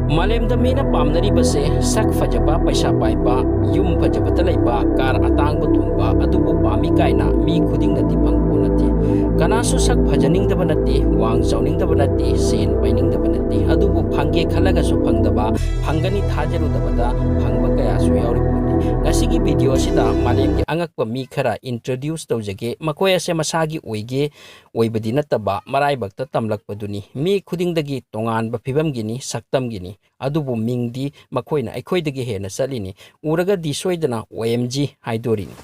Malemda mina pamnaribase sak fajaba paisa paiba yum fajabata laiba kar atangba tumba adubu pami kaina mi khudingna ti pangpo nati kanasu sak fajaningdaba nati wang chauningdaba nati sen painingdaba nati adubu phangge khalaga su phangdaba phangani thajarudabada phangba kaya su yauripuni ngasigi video asida malemgi angakpa mi khara introduce tawjage makoi ase masagi oige oibadi nataba maraibakta tamlakpaduni mi khudingdagi tonganba phibamgini saktamgini adubu mingdi makoina aikhoidagi hena salini uraga di soidana OMG haidorini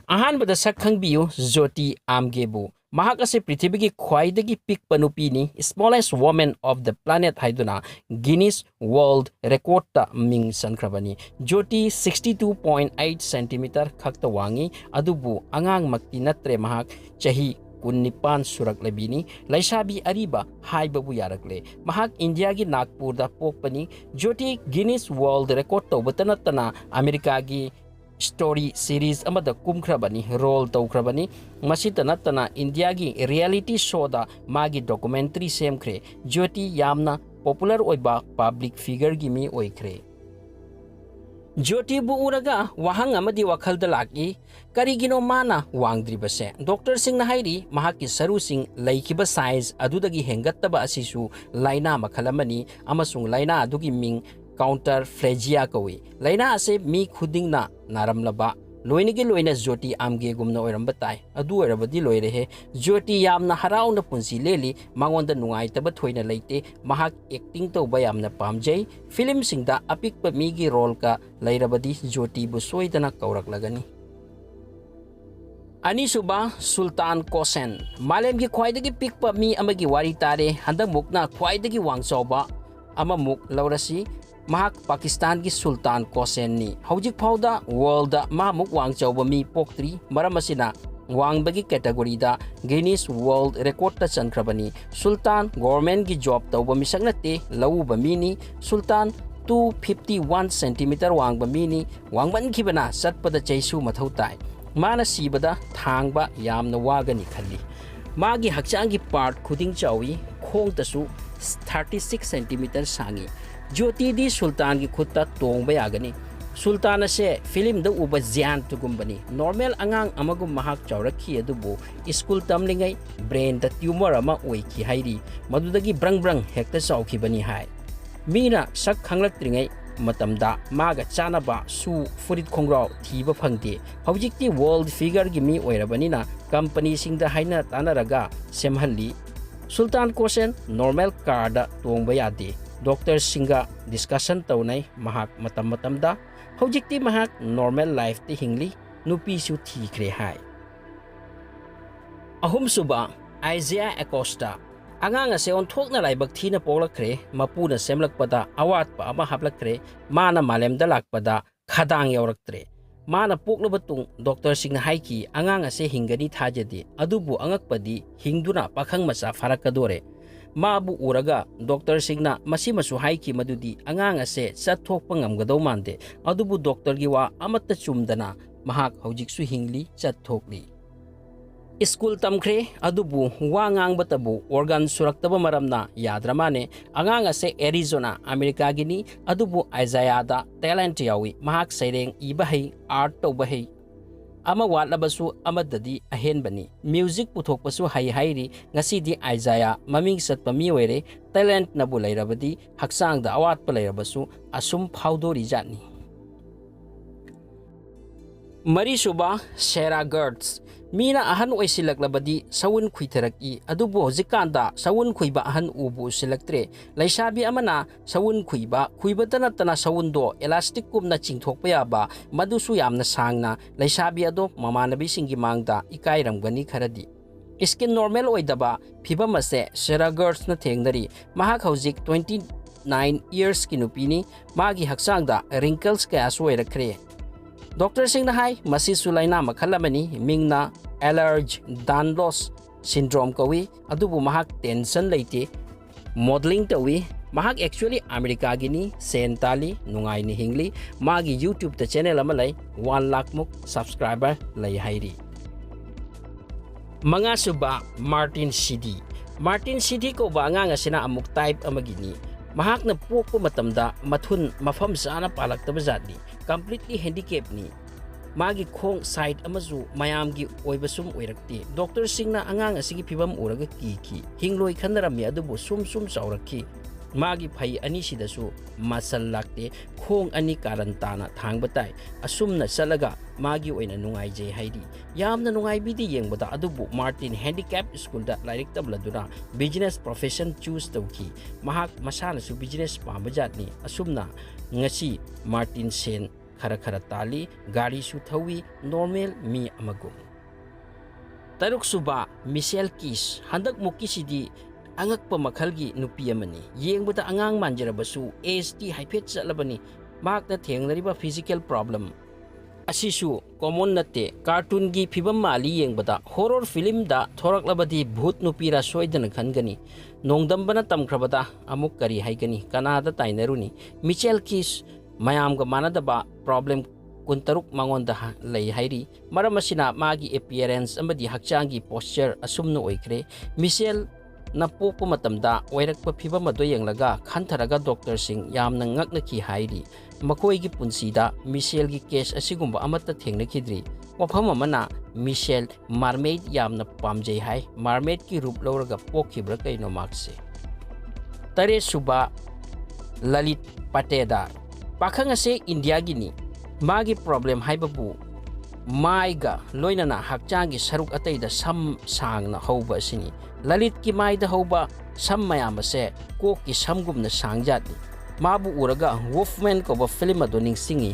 ahanbada sakhangbiyu Jyoti Amgebu mahak ase prithibigi khwaidagi pikpa nupini smallest woman of the planet haiduna Guinness World Record ta ming sankrabani Jyoti 62.8 cm khakta wangi adubu angang makti natre mahak chahi Kunipan surak labini laisabi ariba haibabu yarakle mahak India gi Nagpur da pokpani Jyoti Guinness World Record tawbatana tana America gi story series amada kumkhrabani role tawkhrabani masitana tana India gi reality show da magi documentary semkhre Jyoti yamna popular oiba public figure gi mi oikhre Jyoti bu uraga wahang amadi wakhalda laki karigino mana wangdribase doctor sing na hairi mahaki saru sing laikiba size adudagi hengattaba asisu laina makhalamani amasung laina adugi ming counter phlegia kawi laina ase mi khudingna naramlaba loinigi loina Jyoti Amge gumna oiramba tai adu oirabadi loirehe Jyoti yamna harauna punsi leli mangonda nungaitaba thoina leite mahak acting tawba yamna pamjai film singda apikpa migi role ka lairabadi Jyoti bu soidana kauraklagani Anisuba Sultan Kosen malemgi khwaidagi pikpa mi amagi wari tare handamukna khwaidagi wangchawba amamuk laurasi mahak Pakistan gi Sultan Kosen ni hojik phauda world da mahamuk wangchawba mi poktri maramasina wangbagi category da Guinness World Record ta chankrabani Sultan government gi job tawba misagnate lawuba mini Sultan 251 cm wangba mini wangban khibana satpada chaisu mathautai mana sibada thangba yamna wagani khalli magi hakchangi part khuding chawi khong tasu 36 cm sangi Jyoti di Sultan gi khutta tongba yagani Sultan ase film da uba zian tugumbani normal angang amagum mahak chawrakhi adubu school tamlingai brain da tumor ama oiki hairi madudagi brang hekta chawkhibani hai mina sak khanglaktringai matamda maga chanaba su furit khongrau thiba phangde hojikti world figure gi mi oirabanina company singda haina tanaraga semhalli Sultan Kosen normal car da tongba yade doctor singa discussion tawnai mahak matamda hojikti mahak normal life ti hingli nupi su thikhre hai ahum suba Ishaia Acosta angang ase onthokna laibak thina poklakre mapuna semlakpada awat pa ama haplakre mana malemda lakpada khadang yauraktre mana poknabatung doctor singna haiki angang ase hingani thajadi adubu angakpadi hingduna pakhang macha farakadore mabu uraga doctor singna masimasu haiki madudi angang ase chathokpa ngamgadaw mande adubu doctor gi wa amatta chumdana mahak hojiksu hingli chathokli school tamkhre adubu wangang batabu organ suraktaba maramna yadramane angang ase Arizona America gini adubu Ishaia da talent yawi mahak saireng ibahai art tawbahai ama watlabasu amadadi ahenbani music puthokpasu hairi ngasidi Ishaia maming satpa miwere talent nabu lairabadi haksang da awatpa lairabasu asum phaudori jatni Marisuba Shera Guerts mina ahan oisilaklabadi sawun khuitharaki adubu hojikanda sawun khuiba ahan ubu silaktre laisabi amana sawun khuibatana tana sawundo elastic kumna chingthokpa yaba madusu yamna sangna laisabi ado mamanabi singi mangda ikairamgani kharadi skin normal oidaba phibam ase Shera Guerts na thengnari mahak hojik 29 years kinupini magi haksangda wrinkles kaya suwairakre Doctor singna hai masi sulaina makhalamani mingna Ehlers-Danlos syndrome kawi adubu mahak tension leite modeling tawi mahak actually America gini sentali nungai ni hingli magi YouTube ta channel amalai 1 lakh muk subscriber lai hairi mga suba Sheedi ko ba nga sina amuk type amagini Mahakna pokpa matamda mathun mafam sana palaktaba jatni completely handicap ni magi khong side amazu mayamgi oibasum oirakti doctor singna angang asigi phibam uraga ki hingloi khanarami adubu sum chaurakhi magi phai ani sidasu masal lakte khong ani karantana thangbatai asumna salaga magi oina nungai je haidi yamna nungai bidi yengbada adubu Martin handicap school da direct tabladuna business profession choose tawki mahak masana su business pambajatni asumna ngasi Martin sen khara tali gari su thawi normal mi amagum taruk suba Michelle Kiss handak mukisidi angakpa makhalgi nupi amani yengbada angang manjarabasu age haiphet chalabani mahakna thengnariba physical problem asisu common nate cartoon gi phibam mali yengbada horror film da thoraklabadi bhut nupira soidana khangani nongdambana tamkhrabada amuk kari haigani kanada tainaruni Michelle Kiss mayamga manadaba problem kuntaruk mangonda lay hairi maramasina magi appearance amadi hakchangi posture asumna oikre Michelle na pokpa matamda oirakpa phibam ado yenglaga khantharaga doctor sing yamna ngaknaki hairi makoigi punsida Michelle gi case asigumba amata thengnakhidri wafam amana Michelle mermaid yamna pamjai hai mermaid ki rup lawraga pokhibra kaino makse tare suba Lalit Patedar pakhang ase India gini magi problem haibabu maiga loinana hakchangi saruk ataida sam sangna hauba sini Lalit ki maida hauba sam mayam ase kok ki samgumna sangjatni mabu uraga Wolfman ko ba film adoning singi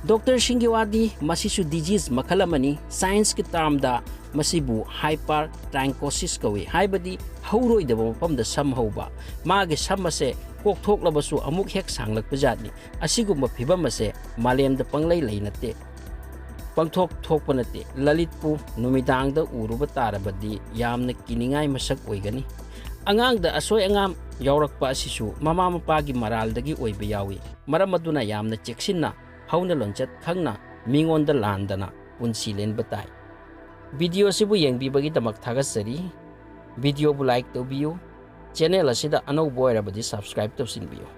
Dr. Shingiwadi masisu disease makhalamani science ki term da masibu hypertrichosis kawi haibadi hauroi da mapam da sam hauba magi sam ase kok thok labasu amuk hek sanglak pajatni asigumba phibam ase malem da panglai leinate pangthok thokpa nate Lalit pu numidang da uruba tarabadi yamna kiningai masak oigani angang da asoy angam yaurakpa asisu mama mapagi maraldagi oiba yawi maram aduna yamna cheksinna hauna lonchat khangna mingonda landana punsi len batai video sibu yengbibagi damak thagasari video bu like tobiyo channel asida anau boy rabadi subscribe to sinbiyo